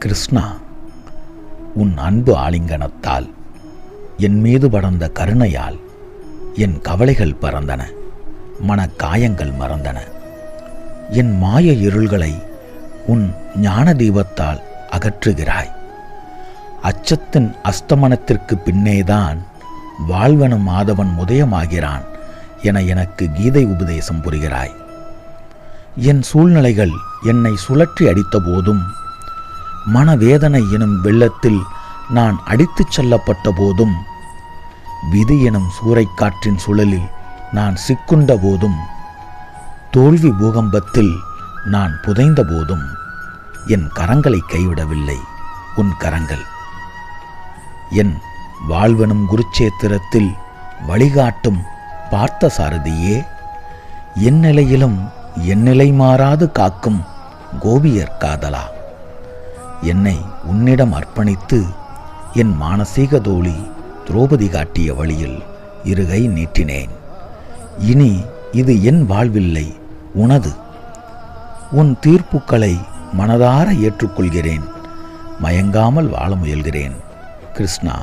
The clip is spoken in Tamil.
கிருஷ்ணா, உன் அன்பு ஆலிங்கனத்தால், என் மீது படர்ந்த கருணையால் என் கவலைகள் பறந்தன, மனக்காயங்கள் மறந்தன. என் மாய இருள்களை உன் ஞான தீபத்தால் அகற்றுகிறாய். அச்சத்தின் அஸ்தமனத்திற்கு பின்னேதான் வாழ்வனும் மாதவன் உதயமாகிறான் என எனக்கு கீதை உபதேசம் புரிகிறாய். என் சூழ்நிலைகள் என்னை சுழற்றி அடித்த போதும், மனவேதனை எனும் வெள்ளத்தில் நான் அடித்துச் செல்லப்பட்ட போதும், விதி எனும் சூறைக்காற்றின் சுழலில் நான் சிக்குண்ட போதும், தோல்வி பூகம்பத்தில் நான் புதைந்த போதும், என் கரங்களை கைவிடவில்லை உன் கரங்கள். என் வாழ்வெனும் குருச்சேத்திரத்தில் வழிகாட்டும் பார்த்த சாரதியே, என் நிலையிலும் என் நிலை மாறாது காக்கும் கோபியர் காதலா, என்னை உன்னிடம் அர்ப்பணித்து என் மானசீக தோழி திரௌபதி காட்டிய வழியில் இருகை நீட்டினேன். இனி இது என் வாழ்வில்லை, உனது. உன் தீர்ப்புக்களை மனதார ஏற்றுக்கொள்கிறேன். மயங்காமல் வாழ முயல்கிறேன் கிருஷ்ணா.